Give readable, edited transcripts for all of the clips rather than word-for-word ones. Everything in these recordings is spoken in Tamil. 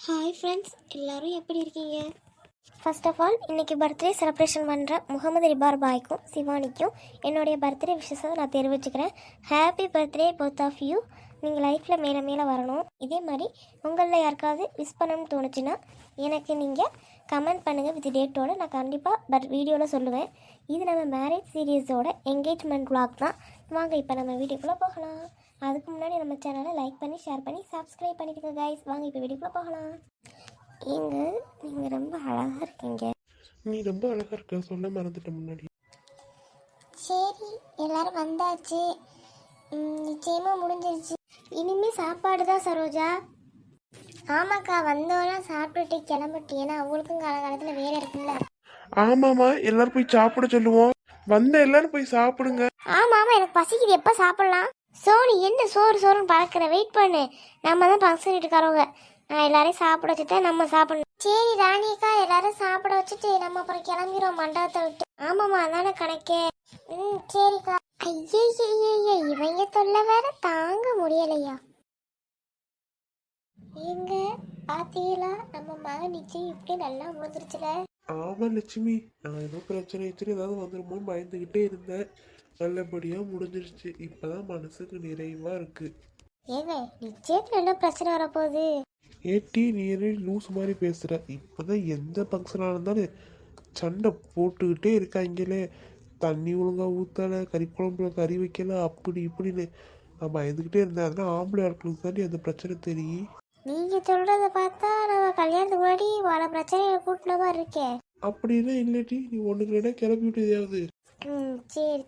ஹாய் ஃப்ரெண்ட்ஸ், எல்லோரும் எப்படி இருக்கீங்க? ஃபர்ஸ்ட் ஆஃப் ஆல் இன்றைக்கி பர்த்டே செலிப்ரேஷன் பண்ணுற முகமது ரிபார் பாய்க்கும் சிவானிக்கும் என்னுடைய பர்த்டே விஷஸை நான் தெரிவிச்சுக்கிறேன். Happy birthday both of you. நீங்கள் லைஃப்பில் மேலே மேலே வரணும். இதே மாதிரி உங்களில் யாருக்காவது விஷ் பண்ணணும்னு தோணுச்சுன்னா எனக்கு நீங்கள் கமெண்ட் பண்ணுங்கள் வித் டேட்டோடு. நான் கண்டிப்பாக வீடியோவில் சொல்லுவேன். இது நம்ம மேரேஜ் சீரியஸோட என்கேஜ்மெண்ட் விளாக் தான். வாங்க இப்போ நம்ம வீடியோக்குள்ளே போகலாம். அதுக்கு முன்னாடி நம்ம சேனலை லைக் பண்ணி ஷேர் பண்ணி சப்ஸ்கிரைப் பண்ணிக்கோங்க கைஸ். வாங்க இப்போ வீடியோக்குள்ளே போகலாம். நீங்கள் ரொம்ப அழகாக இருக்கீங்க. நீ ரொம்ப அழகாக இருக்க, சொல்ல மறந்துட்டேன் முன்னாடி. சரி, எல்லாரும் வந்தாச்சு. நிச்சயமாக முடிஞ்சிருச்சு. இனிமேல் சாப்பாடு தான் சரோஜா. ஆமாக்கா, வந்தோன்னா சாப்பிட்டுட்டு கிளம்பிட்டு, ஏன்னா அவங்களுக்கும் காலகாலத்தில் வேலை இருக்குல்ல. ஆமாம்மா, எல்லாரும் போய் சாப்பிட சொல்லுவோம். வந்த எல்லாரும் போய் சாப்பிடுங்க. ஆமாம் ஆமாம், எனக்கு பசிக்குது. எப்போ சாப்பிட்லாம்? சோனி, என்ன சோறுன்னு பறக்கிற? வெயிட் பண்ணு, நம்ம தான் ஃபங்க்ஷன் வீட்டுக்காரவங்க. நான் எல்லாரையும் சாப்பிட வச்சுட்டேன், நம்ம சாப்பிடணும். சரி ராணிக்கா, எல்லாரும் சாப்பிட வச்சுட்டு நம்ம அப்புறம் கிளம்பிடுவோம் மண்டபத்தை விட்டு. ஆமாம்மா, அதானே கணக்கே. சரிக்கா. ஐயே, இவங்க தொல்லை வேற தாங்க முடியலையா? எங்க பாத்தீங்களா, நம்ம மகன் நிச்சயம் இப்படி நல்லா முடிஞ்சிருச்சுல. ஆமா லட்சுமி, நான் ஏதோ பிரச்சனை ஏதாவது வந்துருமோன்னு பயந்துகிட்டே இருந்தேன். நல்லபடியா முடிஞ்சிருச்சு. இப்பதான் மனசுக்கு நிறைவா இருக்கு. ஏங்க, நிச்சயத்துல என்ன பிரச்சனை வரப்போகுது? ஏட்டி, நீ லூஸ் மாதிரி பேசுற. இப்பதான் எந்த ஃபங்க்ஷனாக இருந்தாலும் சண்டை போட்டுக்கிட்டே இருக்காங்களே. தண்ணி ஒழுங்கா ஊத்தலை, கறி குழம்புல கறி வைக்கல, அப்படி இப்படின்னு நான் பயந்துக்கிட்டே இருந்தேன். அதெல்லாம் ஆம்பளை ஆட்களுக்கு தாண்டி அந்த பிரச்சனை தெரியும். நீங்க சொல்றத பார்த்தா நம்ம கல்யாணத்துக்கு முன்னாடி பல பிரச்சனைகளை கூட்டின மாதிரி இருக்கேன். அப்படின்னா இல்லட்டி, நீ ஒண்ணுக்கு ரெண்டா கிளப்பி விட்டு எதையாவது.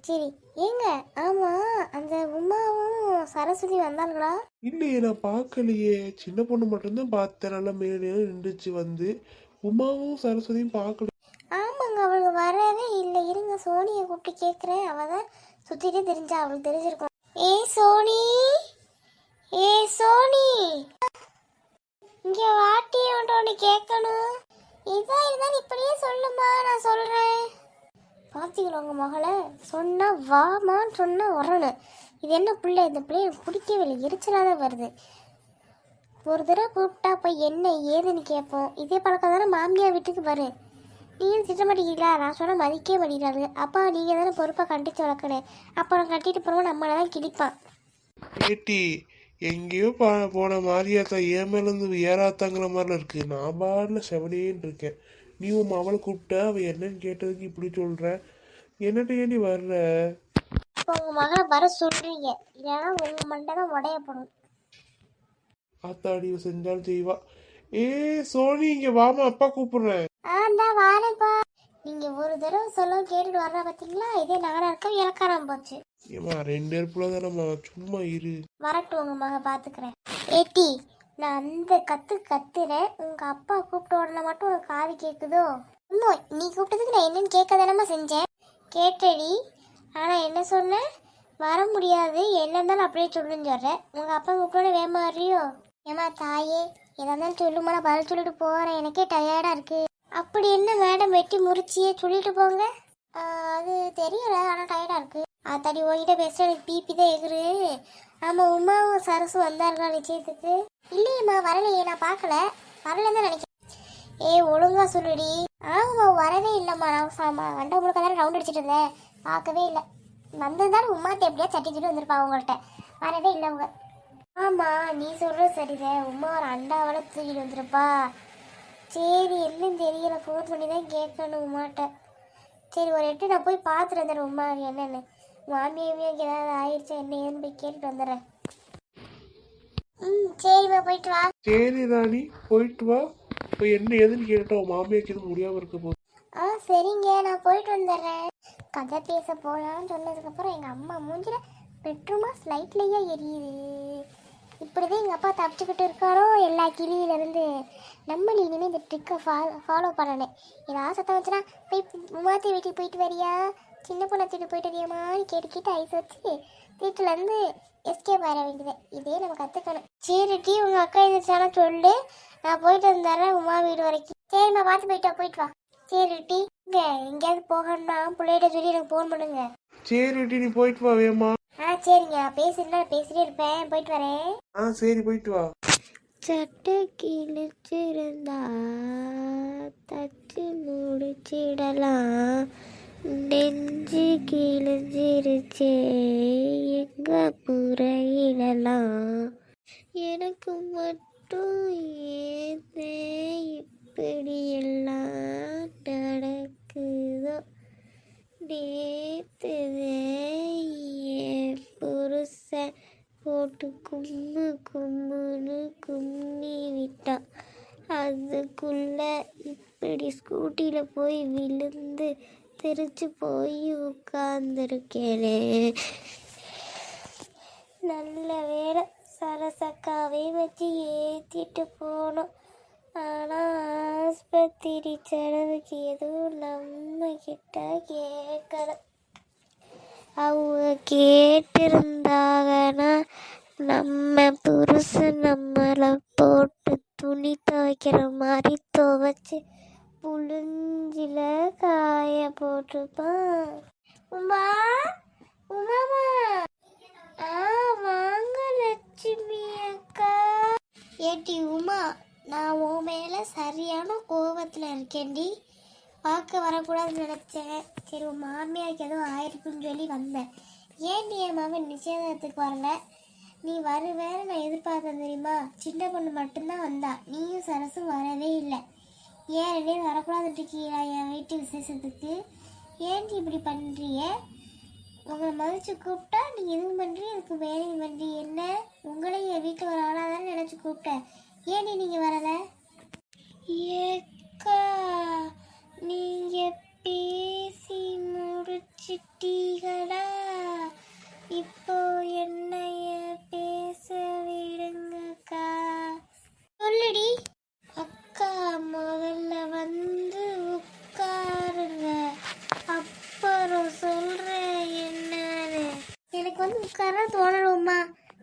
சரி. ஏங்க, ஆமா, அந்த உமாவும் சரஸ்வதி வந்தாங்களா? இல்லையே, நான் பார்க்கலையே. சின்ன பொண்ணு மட்டும்தான் பார்த்தேன், நல்லா மேலே நின்றுச்சு வந்து. உமாவும் சரஸ்வதியும் பார்க்கல. ஆமாங்க, அவளுக்கு வரவே இல்லை. இருங்க, சோனியை கூப்பிட்டு கேட்குறேன். அவள் தான் சுற்றிட்டே தெரிஞ்சா, அவளுக்கு தெரிஞ்சிருக்கும். சோனி, சோனி, இங்கே வாட்டி ஒன்று கேட்கணும். இதான் இப்படியே சொல்லுமா, நான் சொல்கிறேன். பார்த்தீங்களா உங்கள் மகளை? சொன்னால் வாமான்னு சொன்னால் வரணும். இது என்ன பிள்ளை? இந்த பிள்ளை எனக்கு பிடிக்கவே இல்லை, எரிச்சலாக தான் வருது. ஒரு தடவை கூப்பிட்டா போய் என்ன ஏதுன்னு கேட்போம். இதே பழக்கம் தானே மாமியார் வீட்டுக்கு வரும். நீங்கள் திட்ட மாட்டீங்களா? நான் சொன்னால் மதிக்கவே மாட்டேங்கிறாரு. அப்பா, நீங்கள் தானே பொறுப்பாக கண்டித்து வளர்க்கணும். அப்புறம் கட்டிட்டு போகிறோம், நம்மளை தான் கிழிப்பான். ஏட்டி, எங்கேயோ போன மாதிரியாத்தா ஏன் மேலேருந்து ஏறாத்தாங்கிற மாதிரிலாம் இருக்கு. நான் பாடல செவனேன்னு இருக்கேன். நீ உன் அவளை கூப்பிட்ட, அவள் என்னன்னு கேட்டதுக்கு இப்படி சொல்கிற. என்னட்டு ஏண்டி வர்ற? இப்போ உங்கள் மகளை வர சொல்கிறீங்க, இல்லைன்னா உங்கள் மண்டை தான் உடையப்படும். ஆத்தாடி செஞ்சாலும் செய்வா. சோனி, இங்கே வாமா, அப்பா கூப்பிடுறேன். தான் வாரேப்பா. நீங்கள் ஒரு தடவை சொல்ல கேட்டுட்டு வர்ற பார்த்தீங்களா? இதே நானாக இருக்க இலக்காரம் போச்சு. ஏமா, 2 பேருக்குள்ள தானம்மா, சும்மா இரு. வரட்டும், உங்கள் மக பார்த்துக்கிறேன். ஏட்டி, நான் அந்த கத்துறேன். உங்கள் அப்பா கூப்பிட்ட உடனே மட்டும் உனக்கு காது கேட்குதோ? இன்னும் நீ கூப்பிட்டதுக்கு நான் என்னன்னு கேட்க தானம்மா செஞ்சேன். கேட்டடி, ஆனால் என்ன சொன்னேன்? வர முடியாது, என்ன இருந்தாலும் அப்படியே சொல்லுன்னு சொல்கிறேன். உங்கள் அப்பா கூப்பிட்டோட வேமா வர்றியோ? ஏமா தாயே, எதா இருந்தாலும் சொல்லுமா, நான் பதில் சொல்லிட்டு போகிறேன். எனக்கே டயர்டாக இருக்குது. அப்படி என்ன மேடம், வெட்டி முறிச்சியே சொல்லிட்டு போங்க. அது தெரியல, ஆனால் டயர்டாக இருக்குது. தடி ஓகிட்ட பேசுகிற, எனக்கு பிபி தான் எகுரு. ஆமாம், உமாவும் சரசு வந்தார்களா நிச்சயத்துக்கு? இல்லையம்மா, வரலையே, நான் பார்க்கல. வரலன்னு தான் நினைக்கிறேன். ஒழுங்கா சொல்லுடி. ஆமாம், வரவே இல்லைம்மா. நான் வண்டை முழுக்க தானே ரவுண்ட் அடிச்சுட்டு இருந்தேன், பார்க்கவே இல்லை. வந்திருந்தாலும் உமாத்தை எப்படியா சட்டி தூக்கிட்டு வந்திருப்பா அவங்கள்ட்ட. வரவே இல்லை அவங்க. ஆமாம், நீ சொல்கிறது சரிதான். உமா ஒரு அண்டாவளை தூக்கிட்டு வந்திருப்பா. சரி, என்னன்னு தெரியல, ஃபோன் பண்ணி தான் கேட்கணும் உமாட்ட. சரி, ஒரு எட்டு நான் போய் பார்த்துட்டு வந்துடுறேன் உமா என்னென்னு. மாமியாமியாக்கு ஏதாவது ஆயிடுச்சா என்ன ஏன்னு போய் கேட்டுட்டு வந்துடுறேன். சரிம்மா, போயிட்டு வா. சரி ராணி, போயிட்டு வா. இப்போ என்ன ஏதுன்னு கேட்டோம், மாமியாக்கு எதுவும் முடியாமல் இருக்க போகுது. சரிங்க, நான் போயிட்டு வந்துடுறேன். கதை பேச போகலான்னு சொன்னதுக்கப்புறம் எங்கள் அம்மா மூஞ்சில பெட்ரூமா ஸ்லைட்லேயே எரியுது. இப்படிதான் எங்கள் அப்பா தப்பிச்சுக்கிட்டு இருக்காரோ எல்லா கிளியிலேருந்து. நம்மள இனிமேல் இந்த ட்ரிக்கை ஃபாலோ பண்ணணும். ஏதாவது சத்தம் வச்சுனா போய் உமாத்தி வீட்டுக்கு போயிட்டு வரியா, சின்ன பொண்ணை தூக்கிட்டு போயிட்டு வரியாமான்னு கேட்டு ஐஸ் வச்சு வீட்டிலேருந்து எஸ்கேப் ஆகிட வேண்டியது. இதே நம்ம கற்றுக்கணும். சரி டி, உங்கள் அக்கா எழுந்திரிச்சாலும் சொல்லு, நான் போயிட்டு வந்துடுறேன் உமா வீடு வரைக்கும். சரிம்மா, பார்த்து போயிட்டு வா. சரி டி, இங்கே எங்கேயாவது போகணும்னா பிள்ளைகிட்ட சொல்லி எனக்கு ஃபோன் பண்ணுங்க. சரி டி, நீ போயிட்டு வா வேமா. சரிங்க, பேசிட்டே இருப்பேன். போயிட்டு வரேன். சரி, போயிட்டு வா. சட்டை கிழிச்சிருந்தா தச்சு முடிச்சிடலாம், நெஞ்சு கிழிஞ்சிருச்சே எங்க முறையிடலாம், எனக்கு மட்டும் ஏதே இப்படியெல்லாம் நடக்குதோ, நேத்துதே என் புருஷன் போட்டு கும்மு கும்முன்னு கும்மி விட்டான், அதுக்குள்ள இப்படி ஸ்கூட்டியில் போய் விழுந்து தெரிச்சு போய் உட்காந்துருக்கேனே. நல்ல வேலை சரசக்காவே வச்சு ஏற்றிட்டு போனோம். ஆனால் ஆஸ்பத்திரி செலவுக்கு எதுவும் நம்ம கிட்ட கேட்கல. அவங்க கேட்டிருந்தாங்கன்னா நம்ம புருஷன் நம்மளை போட்டு துணி துவைக்கிற மாதிரி துவைச்சி புளிஞ்சில காய போட்டிருப்பான். உமா உமாமா, வாங்க லட்சுமி அக்கா. ஏட்டி உமா, நான் உன் மேலே சரியான கோபத்தில் இருக்கேன்டி. பார்க்க வரக்கூடாதுன்னு நினச்சேன். சரி உன் மாமியாருக்கு எதுவும் ஆயிருக்குன்னு சொல்லி வந்தேன். ஏன் நீ என் மாமன் நிச்சயதார்த்தத்துக்கு வரல? நீ வருவேன்னு நான் எதிர்பார்த்தேன் தெரியுமா? சின்ன பொண்ணு மட்டும்தான் வந்தா, நீயும் சரசும் வரவே இல்லை. ஏன் ரெண்டே வரக்கூடாதுன்னு இருக்கீங்களா என் வீட்டு விசேஷத்துக்கு? ஏன் நீ இப்படி பண்ணுறிய? உங்களை மதிச்சு கூப்பிட்டா நீங்கள் எதுவும் பண்ணுறீங்க, இதுக்கு வேலையும் பண்ணுறீங்க. என்ன உங்களையும் என் வீட்டில் ஒரு ஆளாக தானே நினச்சி கூப்பிட்டேன். ஏன் நீங்கள் வரலை? ஏக்கா, நீங்கள் பேசி முடிச்சிட்டீங்களா? இப்போ என்னைய பேச விடுங்கக்கா. சொல்லுடி அக்கா. முதல்ல வந்து உட்காருங்க, அப்புறம் சொல்கிறேன் என்னன்னு. எனக்கு வந்து உட்கார தோணணும்மா.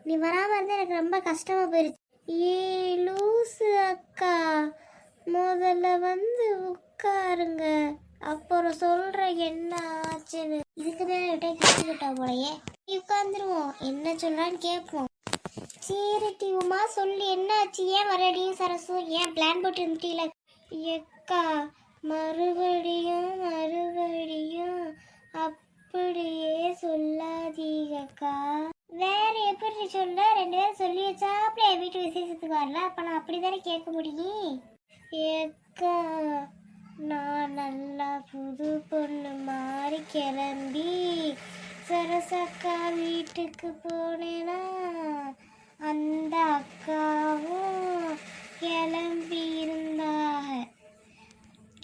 நீ வராமல் இருந்தால் எனக்கு ரொம்ப கஷ்டமாக போயிடுச்சு. ஏ லூசு அக்கா, முதல்ல வந்து உட்காருங்க, அப்புறம் சொல்கிறேன் என்ன ஆச்சுன்னு. இதுக்கு தான் விட்டே கேட்டுக்கிட்டா போலையே. உட்காந்துருவோம், என்ன சொல்கிறான்னு கேட்போம். சரி உமா சொல்லி என்ன ஆச்சு? ஏன் வரடியும் சரசும் ஏன் பிளான் போட்டு இருந்துட்டீங்கள? எக்கா, மறுபடியும் அப்படியே சொல்லாதீங்கக்கா. வேற எப்படி சொல்ல? 2 பேரும் சொல்லி வச்சாப்புல என் வீட்டு விசேஷத்துக்கு வரல. அப்ப நான் அப்படிதானே கேட்க முடியும்? ஏக்கா, நான் நல்லா புது பொண்ணு மாதிரி கிளம்பி சரசக்கா வீட்டுக்கு போனேனா, அந்த அக்காவும் கிளம்பி இருந்தாங்க.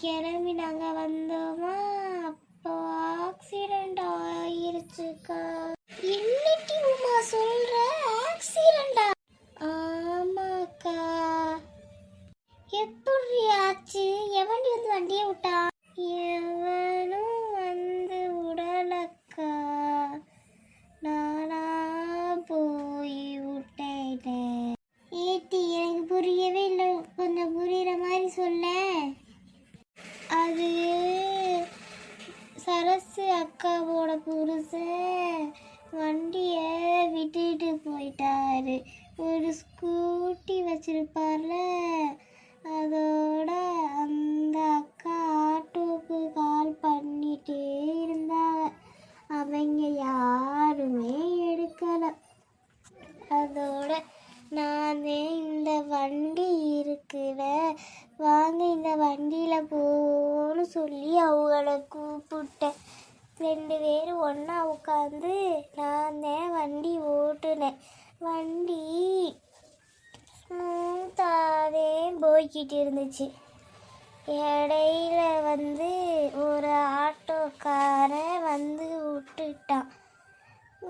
கிளம்பி நாங்கள் வந்தோமா, அப்போ ஆக்சிடெண்ட் ஆயிருச்சுக்கா. என்னட்டி உமா சொல்ற? ஆக்சிடெண்டா? ஆமாக்கா. எப்படி ஆச்சு? எவன் வந்து வண்டியை விட்டா? எவனும் வந்து விடலக்கா, நானா போய் விட்டேன். ஏத்தி எனக்கு புரியவே இல்லை, கொஞ்சம் புரியுற மாதிரி சொல்ல. அது சரசு அக்காவோட புருஷன் வண்டியை விட்டுட்டு போயிட்டாரு. ஒரு ஸ்கூட்டி வச்சிருப்பார்ல, அதோட அந்த அக்கா ஆட்டோவுக்கு கால் பண்ணிட்டே இருந்தாங்க. அவங்க யாருமே எடுக்கலை. அதோட நானே இந்த வண்டி இருக்குல்ல, வாங்க இந்த வண்டியில் போன்னு சொல்லி அவங்கள கூப்பிட்டேன். 2 பேரும் ஒன்றா உட்காந்து நான் தான் வண்டி ஓட்டுனேன். வண்டி ஸ்மூத்தாகவே போய்கிட்டு இருந்துச்சு. இடையில வந்து ஒரு ஆட்டோக்காரன் வந்து விட்டுட்டான்.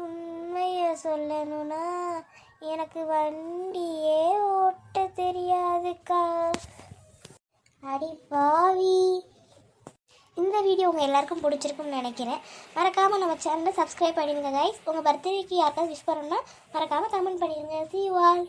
உண்மையை சொல்லணும்னா எனக்கு வண்டியே ஓட்ட தெரியாதுக்கா. அடி பாவி. இந்த வீடியோ உங்கள் எல்லாருக்கும் பிடிச்சிருக்கும்னு நினைக்கிறேன். மறக்காமல் நம்ம சேனலை சப்ஸ்கிரைப் பண்ணிடுங்க கைஸ். உங்கள் பர்த்டேக்கு யாருக்காவது விஷ் பண்ணணும்னா மறக்காமல் கமெண்ட் பண்ணிடுங்க. See you all.